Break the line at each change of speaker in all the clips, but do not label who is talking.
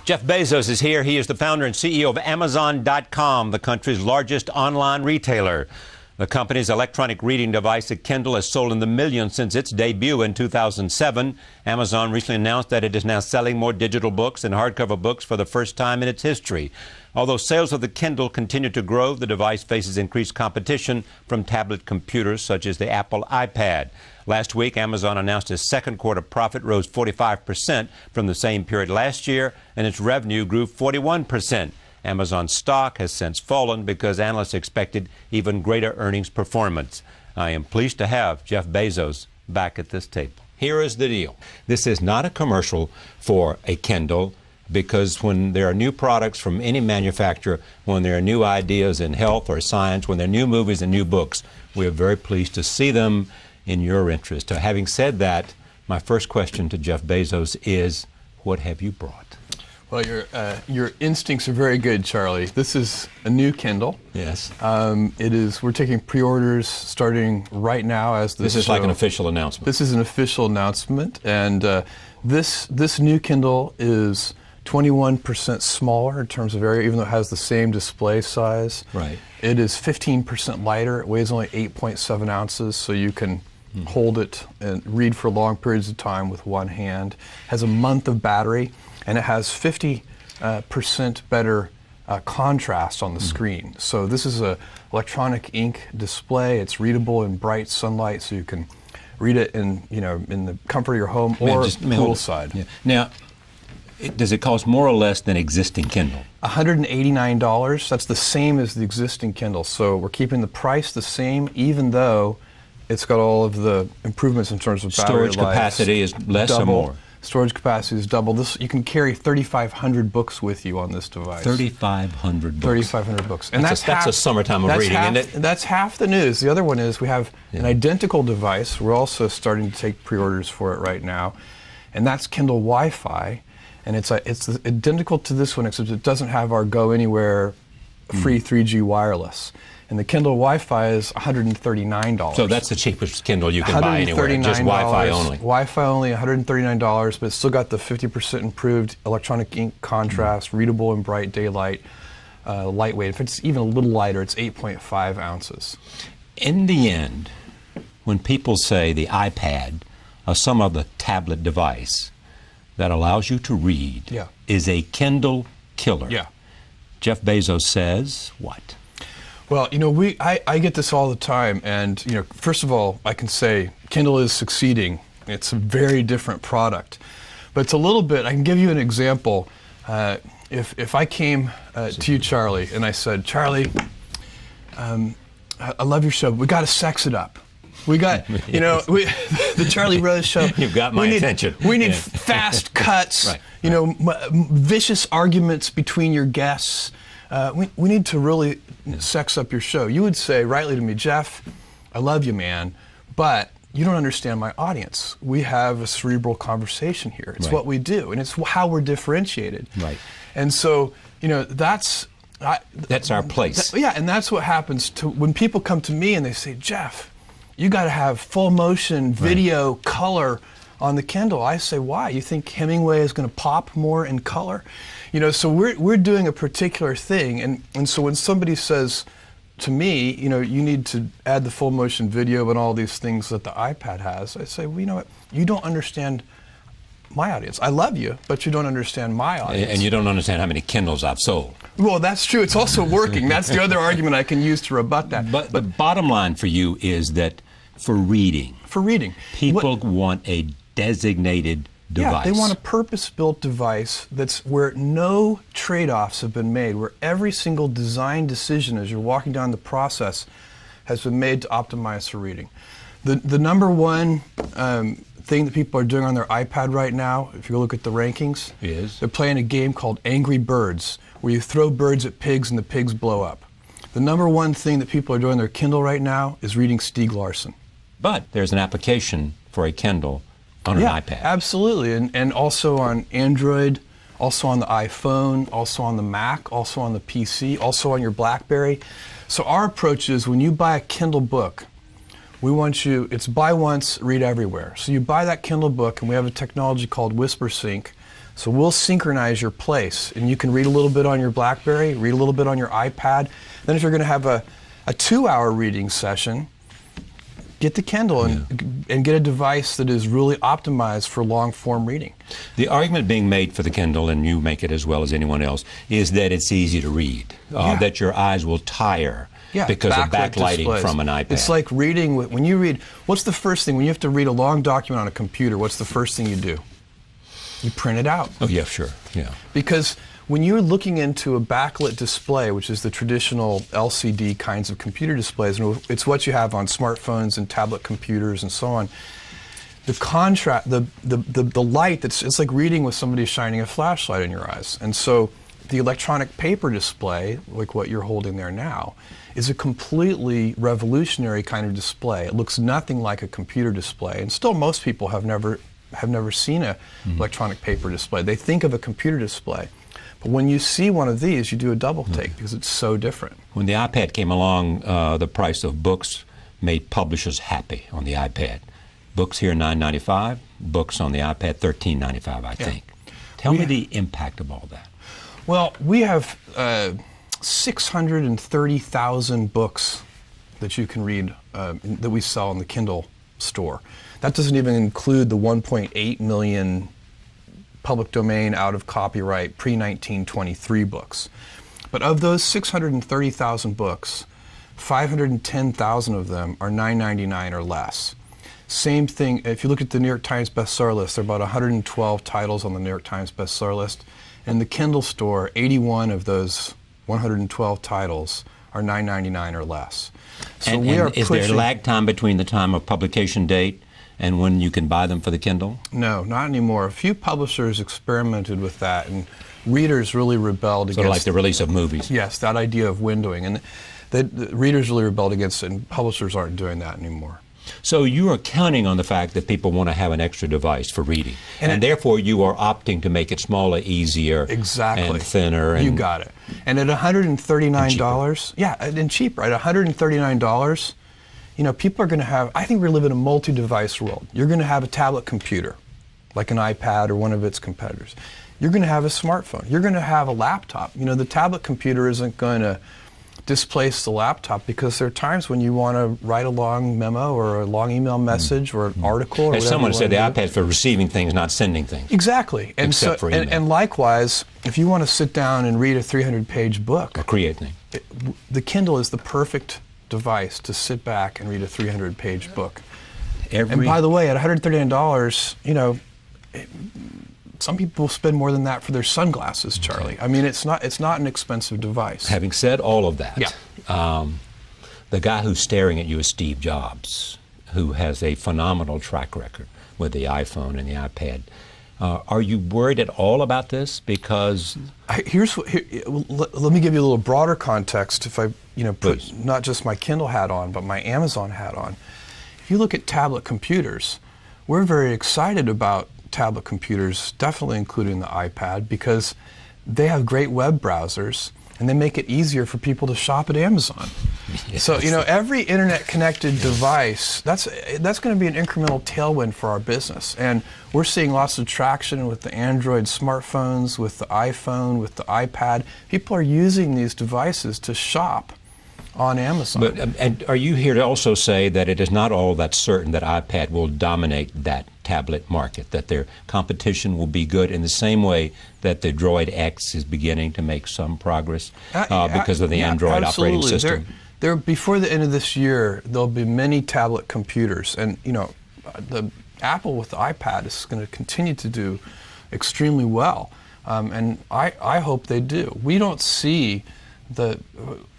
Jeff Bezos is here. He is the founder and CEO of Amazon.com, the country's largest online retailer. The company's electronic reading device, the Kindle, has sold in the millions since its debut in 2007. Amazon recently announced that it is now selling more digital books and hardcover books for the first time in its history. Although sales of the Kindle continue to grow, the device faces increased competition from tablet computers such as the Apple iPad. Last week, Amazon announced its second quarter profit rose 45% from the same period last year, and its revenue grew 41%. Amazon stock has since fallen because analysts expected even greater earnings performance. I am pleased to have Jeff Bezos back at this table. Here is the deal. This is not a commercial for a Kindle, because when there are new products from any manufacturer, when there are new ideas in health or science, when there are new movies and new books, we are very pleased to see them in your interest. Having said that, my first question to Jeff Bezos is, what have you brought?
Well, your instincts are very good, Charlie. This is a new Kindle.
Yes.
It is. We're taking pre-orders starting right now as
this is like an official announcement.
This is an official announcement, and this new Kindle is 21% smaller in terms of area, even though it has the same display size.
Right.
It is 15% lighter. It weighs only 8.7 ounces, so you can hold it and read for long periods of time with one hand. It has a month of battery, and it has 50% better contrast on the screen. So this is a electronic ink display. It's readable in bright sunlight, so you can read it in the comfort of your home or poolside.
Yeah. Now, does it cost more or less than existing Kindle?
$189. That's the same as the existing Kindle. So we're keeping the price the same, even though it's got all of the improvements in terms of battery life.
Storage capacity is less or more?
Storage capacity is double. You can carry 3,500 books with you on this device.
3,500 books.
3,500 books.
And that's a summertime of reading, isn't it?
That's half the news. The other one is we have an identical device. We're also starting to take pre-orders for it right now, and that's Kindle Wi-Fi. And it's identical to this one, except it doesn't have our Go Anywhere free 3G wireless. And the Kindle Wi-Fi is $139.
So that's the cheapest Kindle you can buy anywhere, just Wi-Fi only.
Wi-Fi only, $139, but it's still got the 50% improved electronic ink contrast, readable in bright daylight, lightweight. If it's even a little lighter, it's 8.5 ounces.
In the end, when people say the iPad or some other tablet device that allows you to read is a Kindle killer, Jeff Bezos says what?
Well, I get this all the time, and first of all, I can say Kindle is succeeding. It's a very different product, but it's a little bit. I can give you an example. If I came to you, Charlie, and I said, Charlie, I love your show, but we got to sex it up. We got, the Charlie Rose Show.
You've got my attention.
We need fast cuts. Vicious arguments between your guests. We need to really sex up your show. You would say rightly to me, Jeff, I love you, man, but you don't understand my audience. We have a cerebral conversation here. It's what we do, and it's how we're differentiated.
Right.
And so, that's
our place.
And that's what happens when people come to me and they say, Jeff, you got to have full motion video color on the Kindle. I say, why? You think Hemingway is going to pop more in color? So we're doing a particular thing, and so when somebody says to me, you need to add the full motion video and all these things that the iPad has, I say, well, you know what? You don't understand my audience. I love you, but you don't understand my audience.
And you don't understand how many Kindles I've sold.
Well, that's true. It's also working. That's the other argument I can use to rebut that.
But the bottom line for you is that for reading, people want a designated device.
Yeah, they want a purpose-built device that's where no trade-offs have been made, where every single design decision as you're walking down the process has been made to optimize for reading. The number one thing that people are doing on their iPad right now, if you look at the rankings, they're playing a game called Angry Birds, where you throw birds at pigs and the pigs blow up. The number one thing that people are doing on their Kindle right now is reading Stieg Larsson.
But there's an application for a Kindle on an iPad.
Absolutely, and also on Android, also on the iPhone, also on the Mac, also on the PC, also on your BlackBerry. So our approach is when you buy a Kindle book, we want you, it's buy once, read everywhere. So you buy that Kindle book, and we have a technology called WhisperSync So we'll synchronize your place, and you can read a little bit on your BlackBerry, read a little bit on your iPad. Then if you're going to have a 2-hour reading session, get the Kindle and get a device that is really optimized for long-form reading.
The argument being made for the Kindle, and you make it as well as anyone else, is that it's easy to read, that your eyes will tire because of backlighting displays from an iPad.
It's like reading, when you read, what's the first thing, when you have to read a long document on a computer, what's the first thing you do? You print it out.
Oh, yeah, sure, yeah.
Because when you're looking into a backlit display, which is the traditional LCD kinds of computer displays, and it's what you have on smartphones and tablet computers and so on, the contrast, the light, it's like reading with somebody shining a flashlight in your eyes. And so the electronic paper display, like what you're holding there now, is a completely revolutionary kind of display. It looks nothing like a computer display, and still most people have never seen a electronic paper display. They think of a computer display. But when you see one of these, you do a double take because it's so different.
When the iPad came along, the price of books made publishers happy on the iPad. Books here $9.95, books on the iPad $13.95, I think. Tell me the impact of all that.
Well, we have 630,000 books that you can read that we sell in the Kindle store. That doesn't even include the 1.8 million public domain out of copyright pre-1923 books. But of those 630,000 books, 510,000 of them are $9.99 or less. Same thing, if you look at the New York Times bestseller list, there are about 112 titles on the New York Times bestseller list. In the Kindle store, 81 of those 112 titles are $9.99 or less. So
and is there a lag time between the time of publication date and when you can buy them for the Kindle?
No, not anymore. A few publishers experimented with that, and readers really rebelled against it.
Sort of like the release of movies.
Yes, that idea of windowing. And the readers really rebelled against it, and publishers aren't doing that anymore.
So you are counting on the fact that people want to have an extra device for reading. And therefore you are opting to make it smaller, easier, and thinner. And
you got it. And at $139, and cheaper. At $139, you know, people are going to have, I think we live in a multi-device world. You're going to have a tablet computer, like an iPad or one of its competitors. You're going to have a smartphone. You're going to have a laptop. You know, the tablet computer isn't going to displace the laptop because there are times when you want to write a long memo or a long email message or an article or whatever.
As someone said, the iPad's for receiving things, not sending things.
Exactly. And
except for email.
And likewise, if you want to sit down and read a 300-page book,
or create things,
the Kindle is the perfect device to sit back and read a 300-page book. And by the way, at $139, you know, some people spend more than that for their sunglasses, Charlie. I mean, it's not an expensive device.
Having said all of that, the guy who's staring at you is Steve Jobs, who has a phenomenal track record with the iPhone and the iPad. Are you worried at all about this? Because
let me give you a little broader context. If I, put not just my Kindle hat on, but my Amazon hat on. If you look at tablet computers, we're very excited about tablet computers, definitely including the iPad, because they have great web browsers and they make it easier for people to shop at Amazon. Yes. So, every internet-connected device, that's going to be an incremental tailwind for our business. And we're seeing lots of traction with the Android smartphones, with the iPhone, with the iPad. People are using these devices to shop on Amazon.
But and are you here to also say that it is not all that certain that iPad will dominate that tablet market, that their competition will be good in the same way that the Droid X is beginning to make some progress because of the Android operating system?
Before the end of this year, there'll be many tablet computers, and the Apple with the iPad is going to continue to do extremely well, and I hope they do. We don't see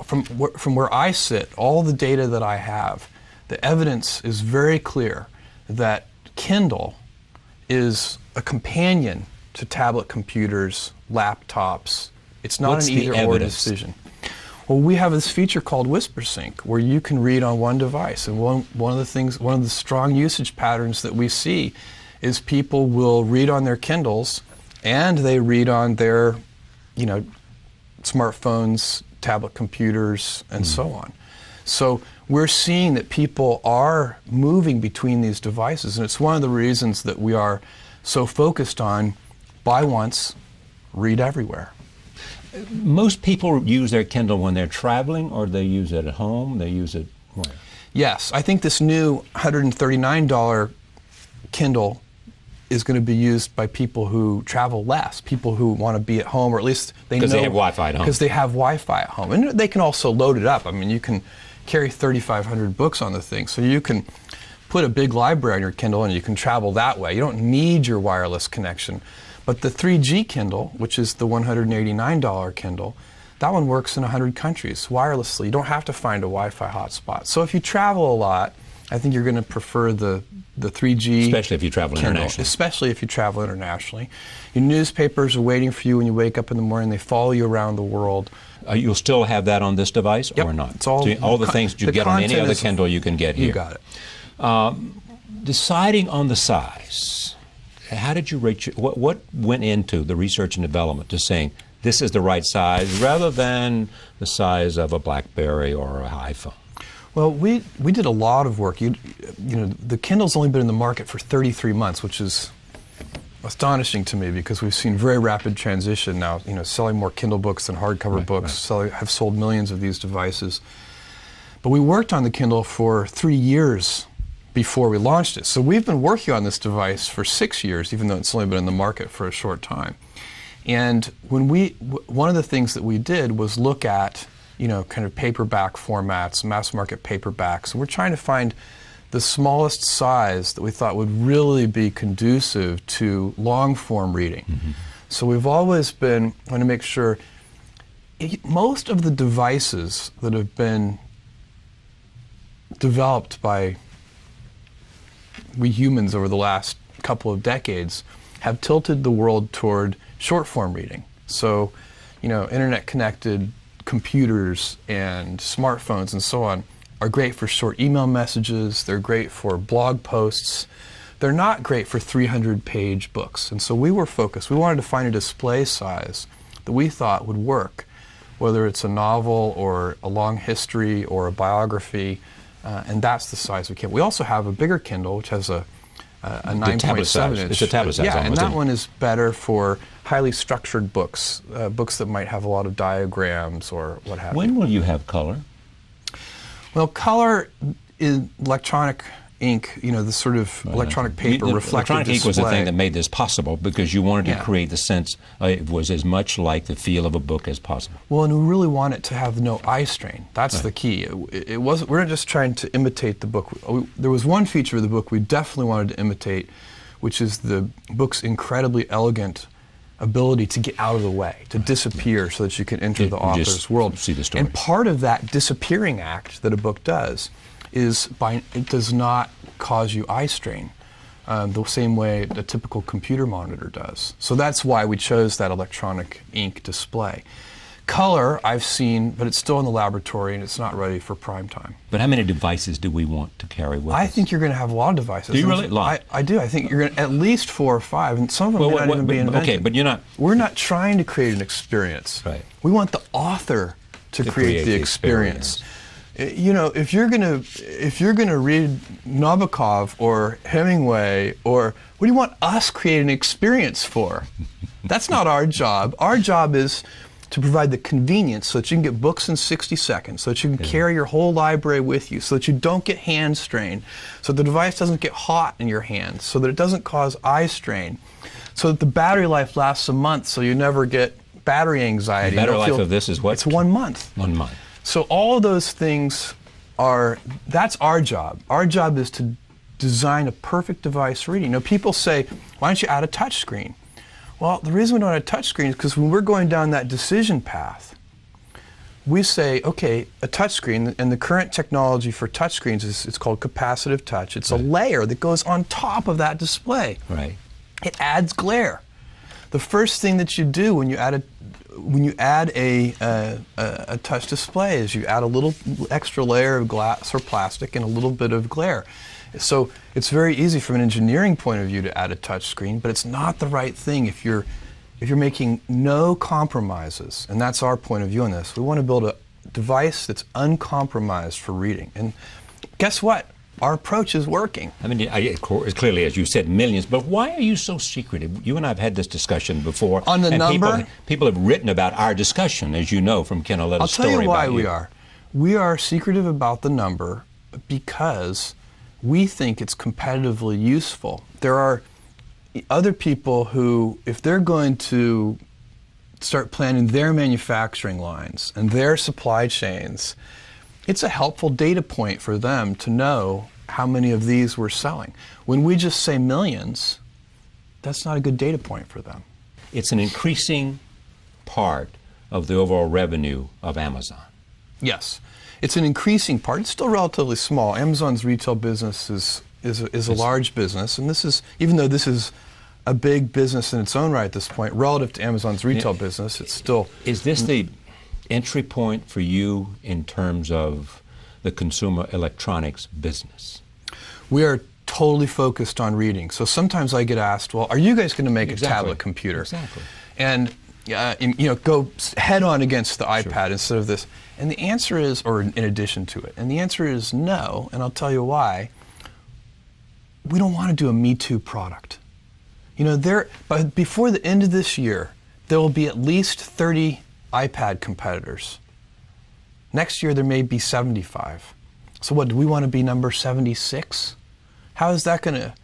from where I sit, all the data that I have, the evidence is very clear that Kindle is a companion to tablet computers, laptops. It's not an either-or decision. Well, we have this feature called WhisperSync, where you can read on one device. And one of the strong usage patterns that we see is people will read on their Kindles and they read on their, smartphones, tablet computers, and so on. So we're seeing that people are moving between these devices, and it's one of the reasons that we are so focused on buy once, read everywhere.
Most people use their Kindle when they're traveling, or they use it at home, they use it where?
Yes, I think this new $139 Kindle is going to be used by people who travel less, people who want to be at home, or at least they know.
Because they have Wi-Fi at home.
Because they have Wi-Fi at home. And they can also load it up. I mean, you can carry 3,500 books on the thing, so you can put a big library on your Kindle and you can travel that way. You don't need your wireless connection. But the 3G Kindle, which is the $189 Kindle, that one works in 100 countries wirelessly. You don't have to find a Wi-Fi hotspot. So if you travel a lot, I think you're going to prefer the 3G
Especially if you travel
Kindle,
internationally.
especially if you travel internationally. Your newspapers are waiting for you when you wake up in the morning. They follow you around the world.
You'll still have that on this device,
Yep.
or not?
It's all,
So all the things you get on any other Kindle you can get here.
You got it.
Deciding on the size, how did you rate what went into the research and development to saying this is the right size rather than the size of a BlackBerry or an iPhone?
Well, we did a lot of work. You know, the Kindle's only been in the market for 33 months, which is astonishing to me because we've seen very rapid transition now. You know, selling more Kindle books than hardcover books. Have sold millions of these devices. But we worked on the Kindle for 3 years before we launched it. So we've been working on this device for 6 years, even though it's only been in the market for a short time. And when one of the things that we did was look at, you know, kind of paperback formats, mass market paperbacks. And we're trying to find the smallest size that we thought would really be conducive to long form reading. Mm-hmm. So we've always been trying to make sure most of the devices that have been developed by we humans over the last couple of decades have tilted the world toward short form reading. So, you know, internet connected computers and smartphones and so on are great for short email messages, they're great for blog posts, they're not great for 300-page books. And so we were focused, we wanted to find a display size that we thought would work, whether it's a novel or a long history or a biography, and that's the size we can. We also have a bigger Kindle, which has a 9.7 inch.
It's a tablet size.
Yeah,
almost,
and that one is better for highly structured books, books that might have a lot of diagrams or what have you.
When will you have color?
Well, color is electronic ink, you know, the sort of electronic paper reflective
electronic ink
display.
was the thing that made this possible because you wanted to create the sense it was as much like the feel of a book as possible.
Well, and we really want it to have no eye strain. That's the key. It wasn't. We're not just trying to imitate the book. There was one feature of the book we definitely wanted to imitate, which is the book's incredibly elegant ability to get out of the way, to disappear so that you can enter the author's world.
See the story.
And part of that disappearing act that a book does is it does not cause you eye strain the same way a typical computer monitor does. So that's why we chose that electronic ink display. Color, I've seen, but it's still in the laboratory and it's not ready for prime time.
But how many devices do we want to carry with us?
I think you're going to have a lot of devices.
Do you really?
I do. I think you're going to at least 4 or 5, and some of them may not even be invented.
Okay, but you're not.
We're not trying to create an experience.
Right.
We want the author to create the experience. You know, if you're gonna read Nabokov or Hemingway, or what do you want us create an experience for? That's not our job. Our job is to provide the convenience so that you can get books in 60 seconds, so that you can carry your whole library with you, so that you don't get hand strain, so the device doesn't get hot in your hands, so that it doesn't cause eye strain, so that the battery life lasts a month, so you never get battery anxiety.
The battery life of this is what?
It's 1 month.
1 month.
So all of those things that's our job. Our job is to design a perfect device for reading. You know, people say, why don't you add a touch screen? Well, the reason we don't add a touch screen is because when we're going down that decision path, we say, okay, a touch screen, and the current technology for touch screens it's called capacitive touch. It's a layer that goes on top of that display.
Right.
It adds glare. The first thing that you do when you add a touch display is you add a little extra layer of glass or plastic and a little bit of glare. So it's very easy from an engineering point of view to add a touch screen, but it's not the right thing if you're making no compromises. And that's our point of view on this. We want to build a device that's uncompromised for reading. And guess what? our approach is working.
I mean, clearly, as you said, millions, but why are you so secretive? You and I have had this discussion before.
On the number?
People have written about our discussion, as you know, from Kindle.
I'll tell you why we are. We are secretive about the number because we think it's competitively useful. There are other people who, if they're going to start planning their manufacturing lines and their supply chains, it's a helpful data point for them to know how many of these we're selling. When we just say millions, that's not a good data point for them.
It's an increasing part of the overall revenue of Amazon.
Yes. It's an increasing part. It's still relatively small. Amazon's retail business is a large business, and this is, even though this is a big business in its own right at this point, relative to Amazon's retail business, it's still...
Is this the entry point for you in terms of the consumer electronics business?
We are totally focused on reading. So sometimes I get asked, well, are you guys going to make a tablet computer?
Exactly.
And go head on against the iPad instead of this. And the answer is, or in addition to it, and the answer is no, and I'll tell you why. We don't want to do a Me Too product. But before the end of this year, there will be at least 30 iPad competitors. Next year, there may be 75. So what, do we want to be number 76? How is that going to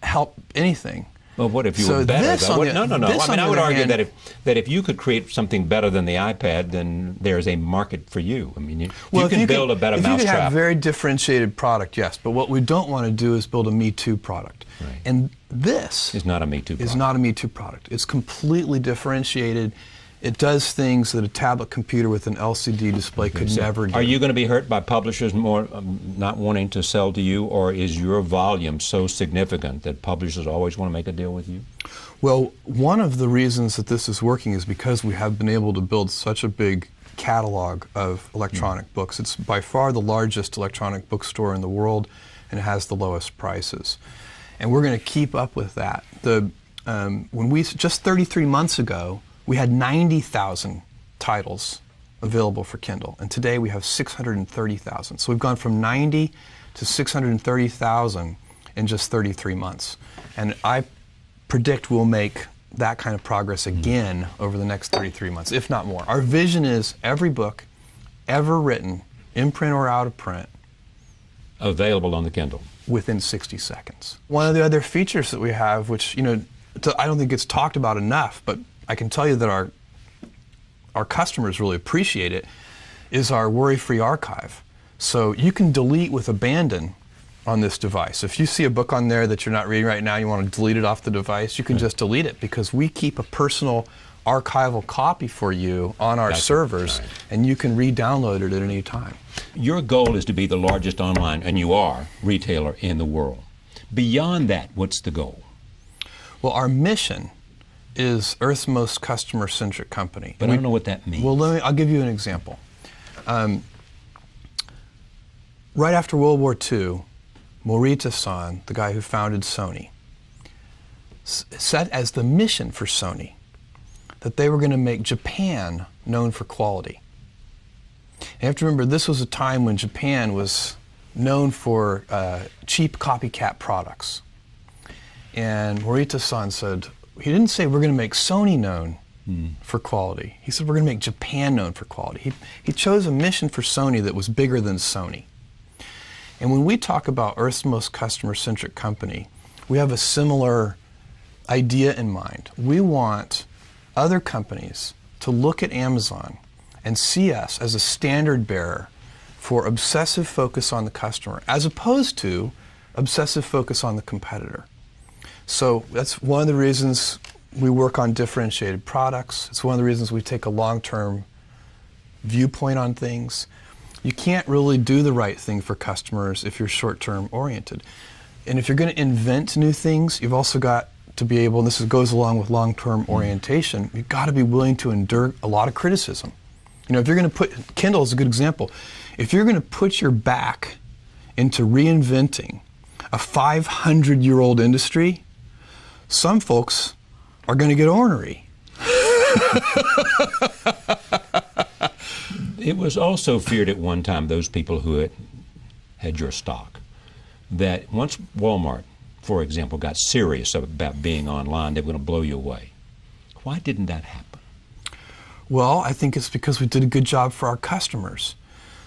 help anything?
Well, what if you were better? No. I mean, I would argue that if you could create something better than the iPad, then there's a market for you. I mean, you can build a better mousetrap.
If you could have a very differentiated product, yes. But what we don't want to do is build a Me Too product.
Right.
And this
is not a Me Too product.
Is not a Me Too product. It's completely differentiated. It does things that a tablet computer with an LCD display could never do.
Are you going to be hurt by publishers more not wanting to sell to you, or is your volume so significant that publishers always want to make a deal with you?
Well, one of the reasons that this is working is because we have been able to build such a big catalog of electronic books. It's by far the largest electronic bookstore in the world, and it has the lowest prices. And we're going to keep up with that. Just 33 months ago, we had 90,000 titles available for Kindle, and today we have 630,000. So we've gone from 90 to 630,000 in just 33 months. And I predict we'll make that kind of progress again over the next 33 months, if not more. Our vision is every book ever written, in print or out of print,
available on the Kindle
within 60 seconds. One of the other features that we have, which I don't think gets talked about enough, but I can tell you that our customers really appreciate it, is our worry-free archive. So you can delete with abandon on this device. If you see a book on there that you're not reading right now, you want to delete it off the device, you can just delete it, because we keep a personal archival copy for you on our servers, and you can re-download it at any time.
Your goal is to be the largest online, and you are, retailer in the world. Beyond that, what's the goal?
Well, our mission is Earth's most customer-centric company.
But I don't know what that means.
Well, I'll give you an example. Right after World War II, Morita-san, the guy who founded Sony, set as the mission for Sony that they were going to make Japan known for quality. And you have to remember, this was a time when Japan was known for cheap copycat products. And Morita-san said, he didn't say we're going to make Sony known for quality. He said we're going to make Japan known for quality. He chose a mission for Sony that was bigger than Sony. And when we talk about Earth's most customer-centric company, we have a similar idea in mind. We want other companies to look at Amazon and see us as a standard bearer for obsessive focus on the customer, as opposed to obsessive focus on the competitor. So that's one of the reasons we work on differentiated products. It's one of the reasons we take a long-term viewpoint on things. You can't really do the right thing for customers if you're short-term oriented. And if you're going to invent new things, you've also got to be able, and this goes along with long-term orientation, you've got to be willing to endure a lot of criticism. If you're going to put, Kindle is a good example, if you're going to put your back into reinventing a 500-year-old industry, some folks are going to get ornery.
It was also feared at one time, those people who had your stock, that once Walmart, for example, got serious about being online, they were going to blow you away. Why didn't that happen?
Well, I think it's because we did a good job for our customers.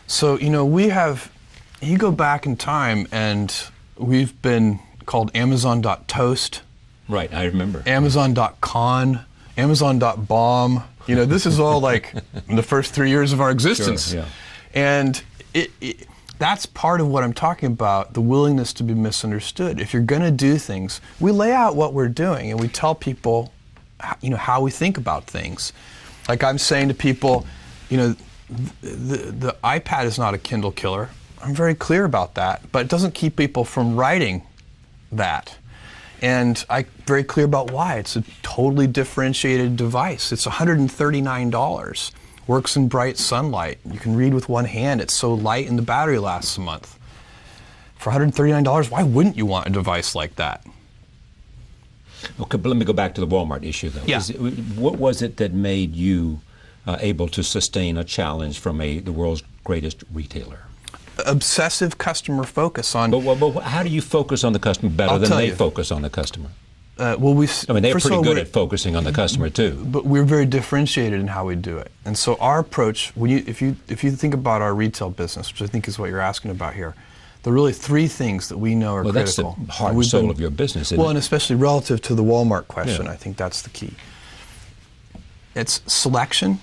So, you go back in time and we've been called Amazon.toast.
Right, I remember.
Amazon.con, Amazon.bomb. This is all like in the first 3 years of our existence.
Sure, yeah.
And that's part of what I'm talking about, the willingness to be misunderstood. If you're going to do things, we lay out what we're doing and we tell people, how we think about things. Like I'm saying to people, the iPad is not a Kindle killer. I'm very clear about that, but it doesn't keep people from writing that. And I'm very clear about why. It's a totally differentiated device. It's $139. Works in bright sunlight. You can read with one hand. It's so light and the battery lasts a month. For $139, why wouldn't you want a device like that?
Okay, but let me go back to the Walmart issue, though.
Yeah.
What was it that made you able to sustain a challenge from the world's greatest retailer?
Obsessive customer focus on...
But how do you focus on the customer better than they focus on the customer?
They're
pretty good at focusing on the customer, too.
But we're very differentiated in how we do it. And so our approach, if you think about our retail business, which I think is what you're asking about here, there are really three things that we know are critical.
That's the heart and soul of your business, isn't it?
And especially relative to the Walmart question, I think that's the key. It's selection,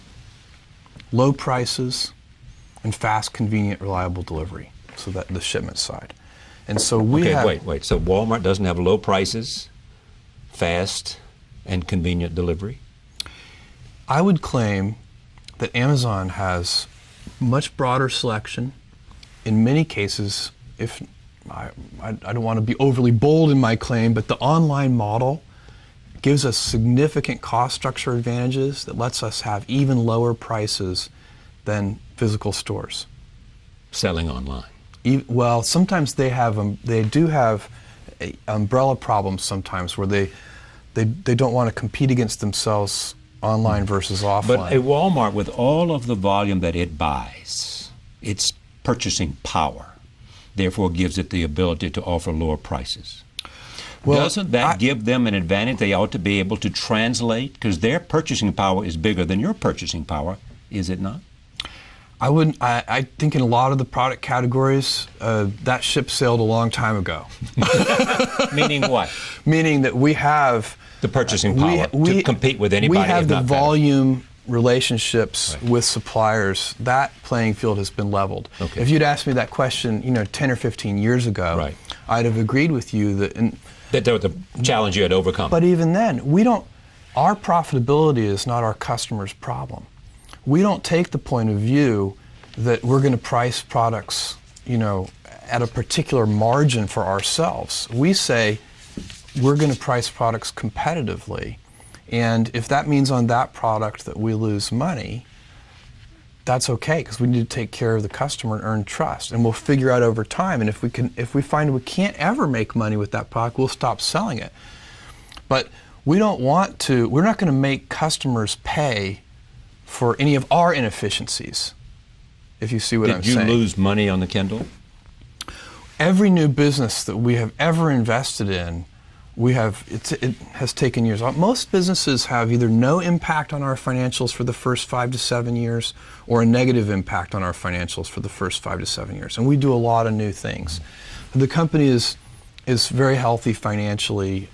low prices, and fast, convenient, reliable delivery. So that the shipment side. And so we have...
Wait. So Walmart doesn't have low prices, fast, and convenient delivery?
I would claim that Amazon has much broader selection. In many cases, if I don't want to be overly bold in my claim, but the online model gives us significant cost structure advantages that lets us have even lower prices than physical stores.
Selling online?
Well, sometimes they do have umbrella problems sometimes where they don't want to compete against themselves online versus offline.
But a Walmart, with all of the volume that it buys, its purchasing power, therefore gives it the ability to offer lower prices. Well, doesn't that give them an advantage they ought to be able to translate? Because their purchasing power is bigger than your purchasing power, is it not?
I think in a lot of the product categories, that ship sailed a long time ago.
Meaning what?
Meaning that we have
the purchasing power to compete with anybody.
We have the volume relationships with suppliers. That playing field has been leveled.
Okay.
If you'd asked me that question, 10 or 15 years ago, I'd have agreed with you that
that was the challenge you had overcome.
But even then, our profitability is not our customer's problem. We don't take the point of view that we're going to price products, at a particular margin for ourselves. We say we're going to price products competitively, and if that means on that product that we lose money, that's okay, because we need to take care of the customer and earn trust, and we'll figure out over time. And if we find we can't ever make money with that product, we'll stop selling it. But we're not going to make customers pay for any of our inefficiencies, if you see what I'm saying.
Did you lose money on the Kindle?
Every new business that we have ever invested in, it has taken years. Most businesses have either no impact on our financials for the first 5 to 7 years, or a negative impact on our financials for the first 5 to 7 years. And we do a lot of new things. The company is very healthy financially.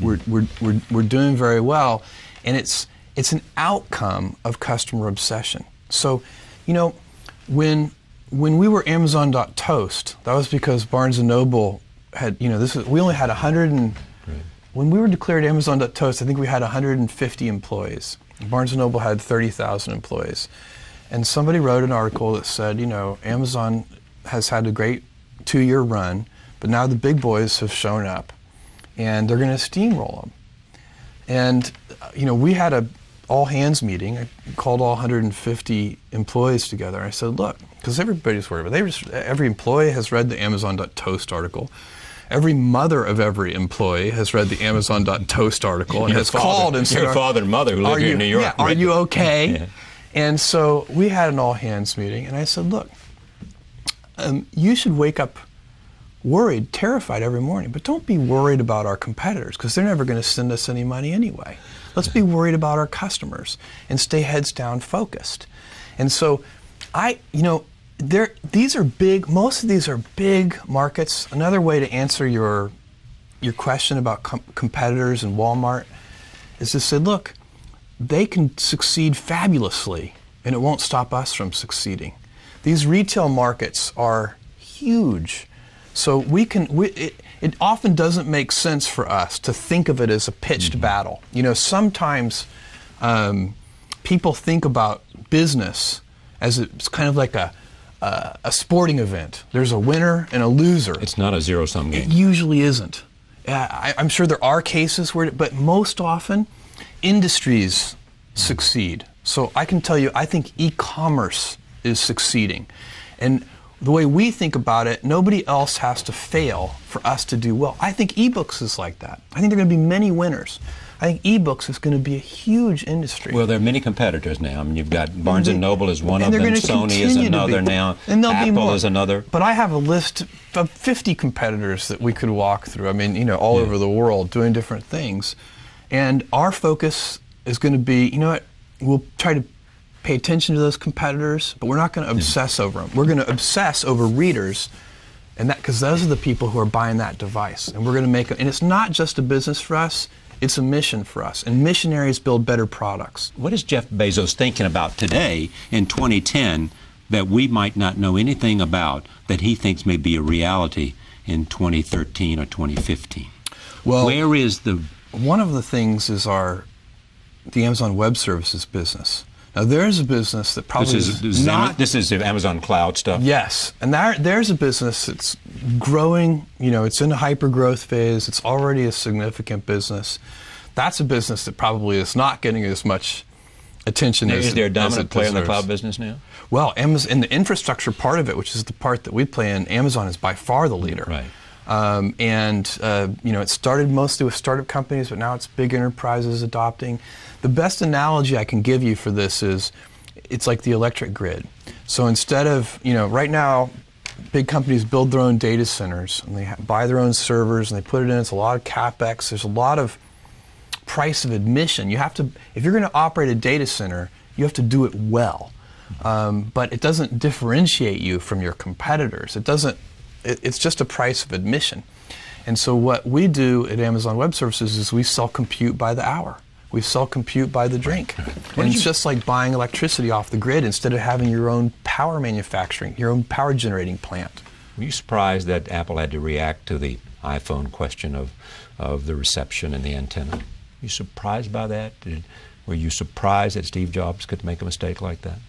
We're doing very well, and it's an outcome of customer obsession. So, when we were Amazon.toast, that was because Barnes & Noble had, we only had 100 and, when we were declared Amazon.toast, I think we had 150 employees. Barnes & Noble had 30,000 employees. And somebody wrote an article that said, Amazon has had a great 2-year run, but now the big boys have shown up, and they're going to steamroll them. And, we had a all-hands meeting. I called all 150 employees together. I said, look, because everybody's worried about it. Every employee has read the Amazon.toast article. Every mother of every employee has read the Amazon.toast article and has called and said,
your father and mother who live here in New York.
Yeah, are you okay? Yeah. And so we had an all-hands meeting, and I said, look, you should wake up worried, terrified every morning. But don't be worried about our competitors, because they're never going to send us any money anyway. Let's be worried about our customers and stay heads down focused. And so these are big, most of these are big markets. Another way to answer your question about competitors and Walmart is to say, look, they can succeed fabulously, and it won't stop us from succeeding. These retail markets are huge. So it often doesn't make sense for us to think of it as a pitched battle. Sometimes people think about business as it's kind of like a sporting event. There's a winner and a loser.
It's not a zero-sum game.
It usually isn't. I'm sure there are cases where, but most often, industries succeed. So I can tell you, I think e-commerce is succeeding. And the way we think about it, nobody else has to fail for us to do well. I think ebooks is like that. I think there are going to be many winners. I think ebooks is going to be a huge industry.
Well, there are many competitors now. I mean, you've got Barnes & Noble is one of them, Sony is another now,
and
Apple is another.
But I have a list of 50 competitors that we could walk through. I mean, all over the world doing different things. And our focus is going to be, we'll try to pay attention to those competitors, but we're not going to obsess over them. We're going to obsess over readers, and because those are the people who are buying that device. And we're going to make it, and it's not just a business for us, it's a mission for us. And missionaries build better products.
What is Jeff Bezos thinking about today in 2010 that we might not know anything about that he thinks may be a reality in 2013 or 2015?
Well,
where is
one of the things is the Amazon Web Services business. Now, there's a business that probably
this is Amazon Cloud stuff?
Yes. And there's a business that's growing. It's in a hyper-growth phase. It's already a significant business. That's a business that probably is not getting as much attention as it deserves.
Is there a dominant player in the cloud business now?
Well, Amazon, in the infrastructure part of it, which is the part that we play in, Amazon is by far the leader.
Right.
It started mostly with startup companies, but now it's big enterprises adopting. The best analogy I can give you for this is it's like the electric grid. So instead of, right now, big companies build their own data centers and they buy their own servers and they put it in. It's a lot of CapEx. There's a lot of price of admission. You have to, if you're going to operate a data center, you have to do it well. But it doesn't differentiate you from your competitors. It's just a price of admission. And so what we do at Amazon Web Services is we sell compute by the hour. We sell compute by the drink. And it's just like buying electricity off the grid instead of having your own power manufacturing, your own power generating plant.
Were you surprised that Apple had to react to the iPhone question of the reception and the antenna? Were you surprised by that? Were you surprised that Steve Jobs could make a mistake like that?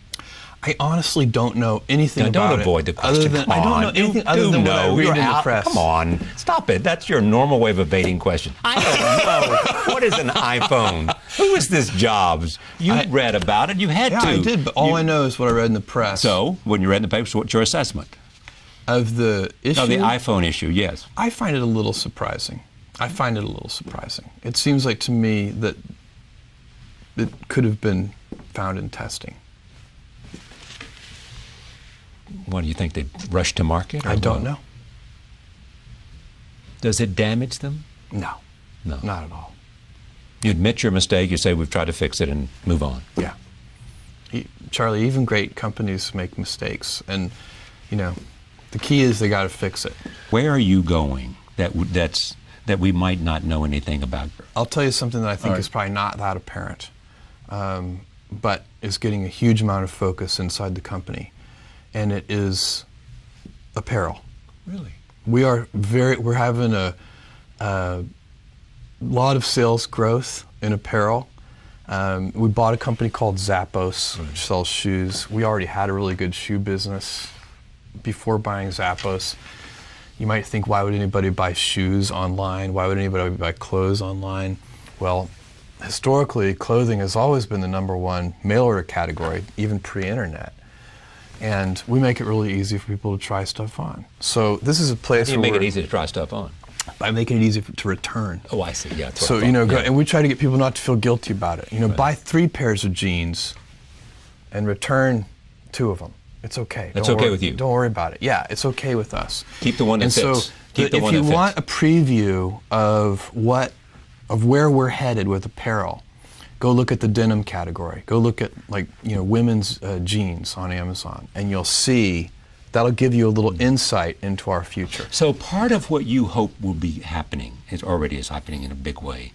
I honestly don't know anything about it.
Don't avoid the question.
I don't know anything other than what I read in the press.
Come on, stop it. That's your normal way of evading question. I don't know. What is an iPhone? Who is this Jobs? You read about it. You had to.
Yeah, I did, but all I know is what I read in the press.
So, when you read in the papers, what's your assessment?
Of the issue?
Of the iPhone issue, yes.
I find it a little surprising. It seems like to me that it could have been found in testing.
What, do you think they rushed to market?
I don't know.
Does it damage them?
No.
No.
Not at all.
You admit your mistake, you say we've tried to fix it and move on.
Yeah. Charlie, even great companies make mistakes. And, the key is they got to fix it.
Where are you going that we might not know anything about?
I'll tell you something that I think is probably not that apparent, but is getting a huge amount of focus inside the company. And it is apparel.
Really?
We're having a lot of sales growth in apparel. We bought a company called Zappos, which sells shoes. We already had a really good shoe business before buying Zappos. You might think, why would anybody buy shoes online? Why would anybody buy clothes online? Well, historically, clothing has always been the #1 mail order category, even pre-internet. And we make it really easy for people to try stuff on. So this is a place where
you make it easy to try stuff on.
By making it easy to return.
Oh, I see. Yeah.
So and we try to get people not to feel guilty about it. Buy 3 pairs of jeans, and return 2 of them. It's okay.
That's okay with you.
Don't worry about it. Yeah, it's okay with us.
Keep the one that fits. Keep the
if
one
you
that fits.
want a preview of where we're headed with apparel, go look at the denim category. Go look at women's jeans on Amazon, and you'll see that'll give you a little insight into our future.
So part of what you hope will be happening, it already is happening in a big way,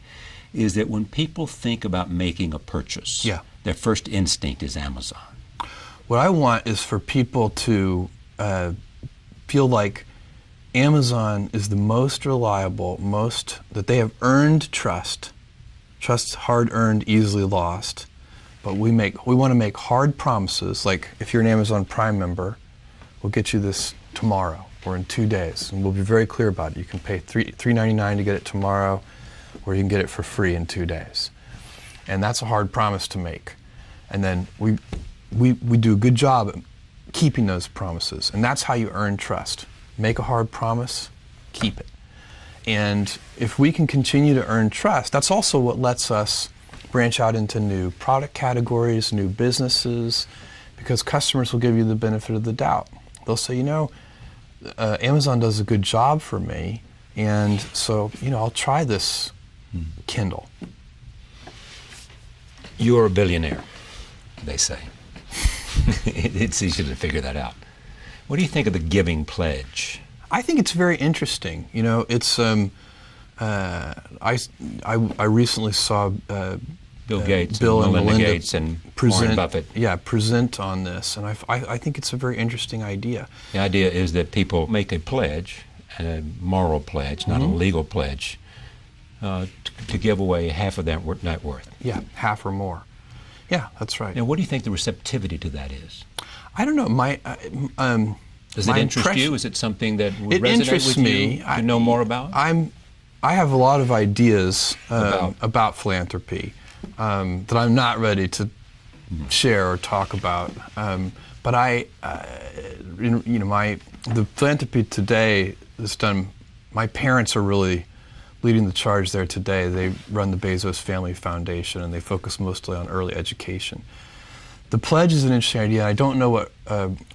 is that when people think about making a purchase, their first instinct is Amazon.
What I want is for people to feel like Amazon is the most reliable, that they have earned trust. Trust's hard-earned, easily lost. But we want to make hard promises, like if you're an Amazon Prime member, we'll get you this tomorrow or in 2 days, and we'll be very clear about it. You can pay $3.99 to get it tomorrow, or you can get it for free in 2 days. And that's a hard promise to make. And then we do a good job at keeping those promises, and that's how you earn trust. Make a hard promise, keep it. And if we can continue to earn trust, that's also what lets us branch out into new product categories, new businesses, because customers will give you the benefit of the doubt. They'll say, Amazon does a good job for me, and so, I'll try this Kindle.
You're a billionaire, they say. It's easy to figure that out. What do you think of the giving pledge?
I think it's very interesting. It's I recently saw
Bill Gates,
Bill and Melinda
Gates, and Warren Buffett.
Yeah, present on this, and I think it's a very interesting idea.
The idea is that people make a pledge, a moral pledge, not a legal pledge, to give away half of that net worth.
Yeah, half or more. Yeah, that's right.
Now, what do you think the receptivity to that is?
I don't know.
Does it interest you? Is it something that would resonate
interests
with
me.
you to know more about?
I have a lot of ideas about philanthropy that I'm not ready to share or talk about. But the philanthropy today is done. My parents are really leading the charge there today. They run the Bezos Family Foundation, and they focus mostly on early education. The pledge is an interesting idea. I don't know what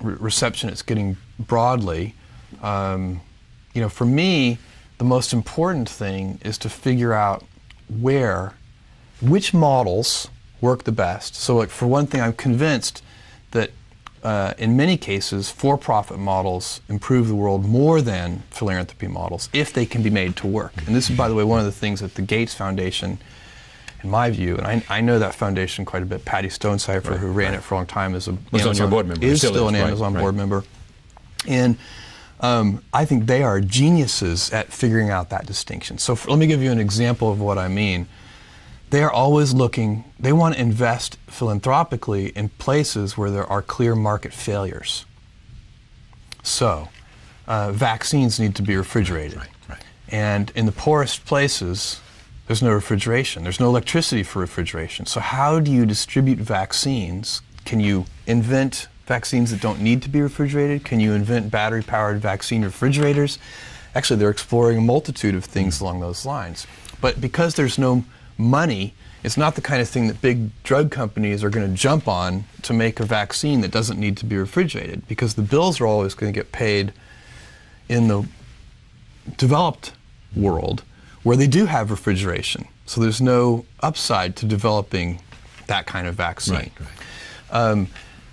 reception it's getting broadly. For me, the most important thing is to figure out which models work the best. So, for one thing, I'm convinced that in many cases, for-profit models improve the world more than philanthropy models if they can be made to work. And this is, by the way, one of the things that the Gates Foundation, in my view, and I know that foundation quite a bit. Patty Stonecipher, who ran it for a long time, is an Amazon board member. Is still an Amazon board member, and I think they are geniuses at figuring out that distinction. So let me give you an example of what I mean. They are always looking. They want to invest philanthropically in places where there are clear market failures. So, vaccines need to be refrigerated, and in the poorest places, there's no refrigeration. There's no electricity for refrigeration. So how do you distribute vaccines? Can you invent vaccines that don't need to be refrigerated? Can you invent battery-powered vaccine refrigerators? Actually, they're exploring a multitude of things along those lines. But because there's no money, it's not the kind of thing that big drug companies are going to jump on to make a vaccine that doesn't need to be refrigerated, because the bills are always going to get paid in the developed world, where they do have refrigeration. So there's no upside to developing that kind of vaccine.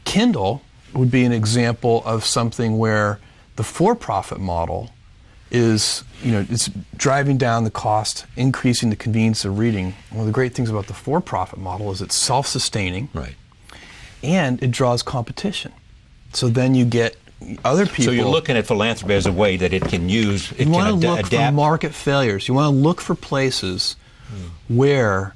Kindle would be an example of something where the for-profit model is, it's driving down the cost, increasing the convenience of reading. One of the great things about the for-profit model is it's self-sustaining, and it draws competition. So then you get other people.
So you're looking at philanthropy as a way that it can use.
You want to look for market failures. You want to look for places where,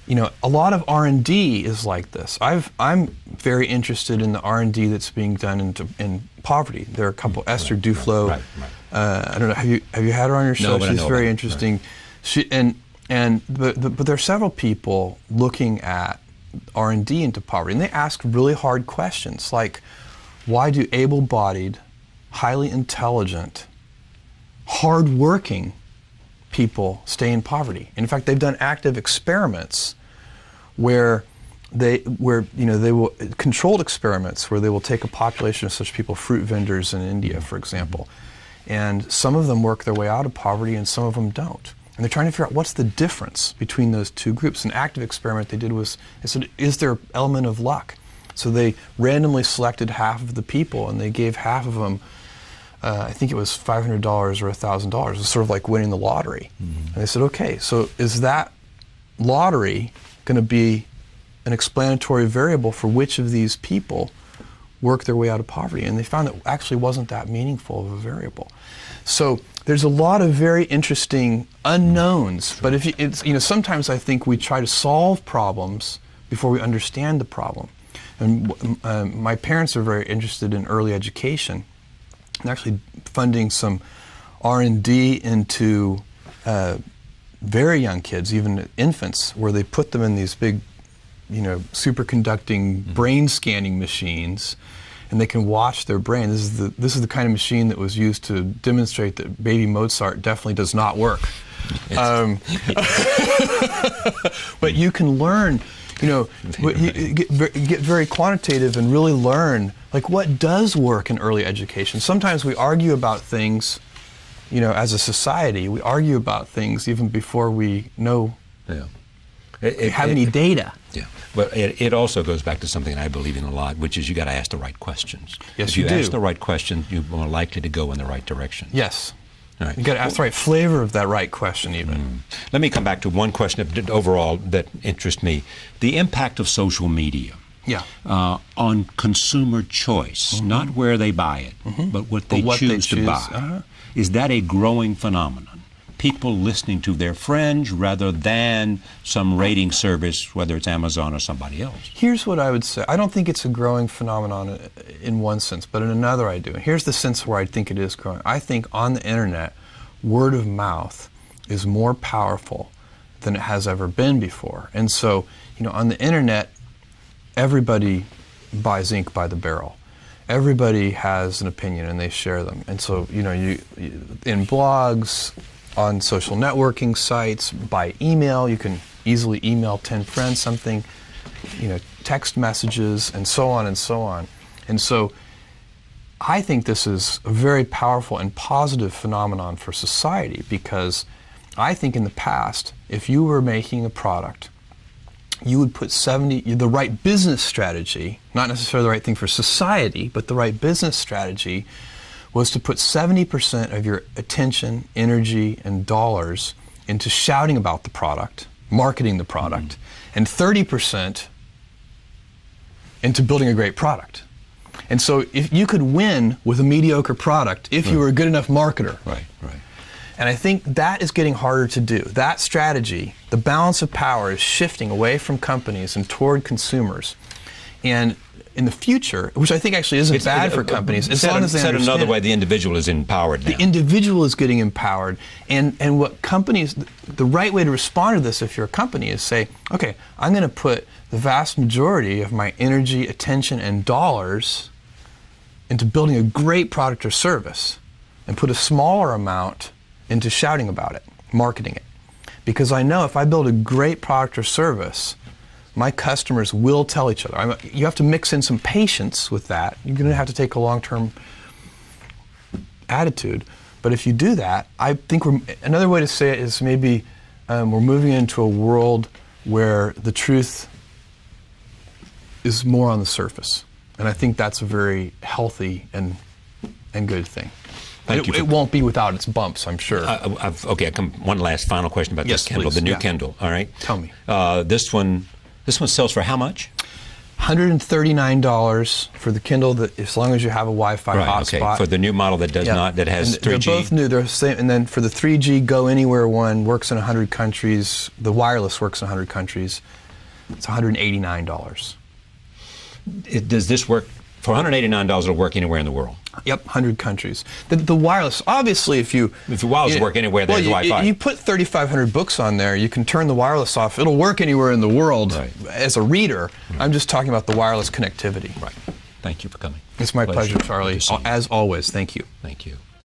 a lot of R&D is like this. I'm very interested in the R&D that's being done in poverty. There are a couple. Esther Duflo. I don't know. Have you had her on your show?
No,
She's very interesting. But there are several people looking at R&D into poverty, and they ask really hard questions like, why do able-bodied, highly intelligent, hard-working people stay in poverty? In fact, they've done active experiments where controlled experiments where they will take a population of such people, fruit vendors in India, for example, And some of them work their way out of poverty and some of them don't. And they're trying to figure out what's the difference between those two groups. An active experiment they did was, they said, is there an element of luck? So they randomly selected half of the people and they gave half of them, I think it was $500 or $1,000. It was sort of like winning the lottery. And they said, okay, so is that lottery going to be an explanatory variable for which of these people work their way out of poverty? And they found that actually wasn't that meaningful of a variable. So there's a lot of very interesting unknowns, but if you, sometimes I think we try to solve problems before we understand the problem. And my parents are very interested in early education, and actually funding some R&D into very young kids, even infants, where they put them in these big, superconducting brain scanning machines, and they can watch their brain. This is the kind of machine that was used to demonstrate that baby Mozart definitely does not work. But you can learn, get very quantitative and really learn, like, what does work in early education. Sometimes we argue about things, as a society, we argue about things even before we know, have any data.
Yeah, but it also goes back to something I believe in a lot, which is you got to ask the right questions.
Yes,
if
you
you
do.
ask the right question, you're more likely to go in the right direction.
Yes.
All right.
You got to ask the right flavor of that right question, even.
Let me come back to one question overall that interests me: the impact of social media.
Yeah.
On consumer choice, not where they buy it, but what they choose to buy. Is that a growing phenomenon? People listening to their friends rather than some rating service, whether it's Amazon or somebody else?
Here's what I would say. I don't think it's a growing phenomenon in one sense, but in another I do. Here's the sense where I think it is growing. I think on the internet, word of mouth is more powerful than it has ever been before. And so, on the internet, everybody buys ink by the barrel. Everybody has an opinion and they share them. And so, you in blogs, on social networking sites, by email, you can easily email 10 friends something, text messages, and so on and so on. And so I think this is a very powerful and positive phenomenon for society, because I think in the past, if you were making a product, you would put the right business strategy, not necessarily the right thing for society, but the right business strategy was to put 70% of your attention, energy, and dollars into shouting about the product, marketing the product, and 30% into building a great product. And so if you could win with a mediocre product if you were a good enough marketer.
Right.
And I think that is getting harder to do. That strategy, the balance of power, is shifting away from companies and toward consumers. And in the future, which I think actually isn't bad for companies, as long as they understand.
Said another way, the individual is empowered now.
The individual is getting empowered. And what companies, the right way to respond to this if you're a company is say, okay, I'm going to put the vast majority of my energy, attention, and dollars into building a great product or service, and put a smaller amount into shouting about it, marketing it. Because I know if I build a great product or service, my customers will tell each other. You have to mix in some patience with that. You're going to have to take a long-term attitude. But if you do that, I think another way to say it is maybe we're moving into a world where the truth is more on the surface. And I think that's a very healthy and good thing. It won't be without its bumps, I'm sure.
Okay, one last final question about this Kindle, the new Kindle. All right.
Tell me.
This one sells for how much?
$139 for the Kindle, as long as you have a Wi-Fi hotspot.
Okay. For the new model that does not, that has 3G.
They're both new. They're same. And then for the 3G Go Anywhere one, works in 100 countries. The wireless works in 100 countries. It's $189.
Does this work? For $189, it'll work anywhere in the world?
Yep, 100 countries. The wireless, obviously, if the
wireless work anywhere, there's Wi-Fi.
You put 3,500 books on there, you can turn the wireless off. It'll work anywhere in the world as a reader. I'm just talking about the wireless connectivity.
Right. Thank you for coming.
It's my pleasure, Charlie. As always, thank you.
Thank you.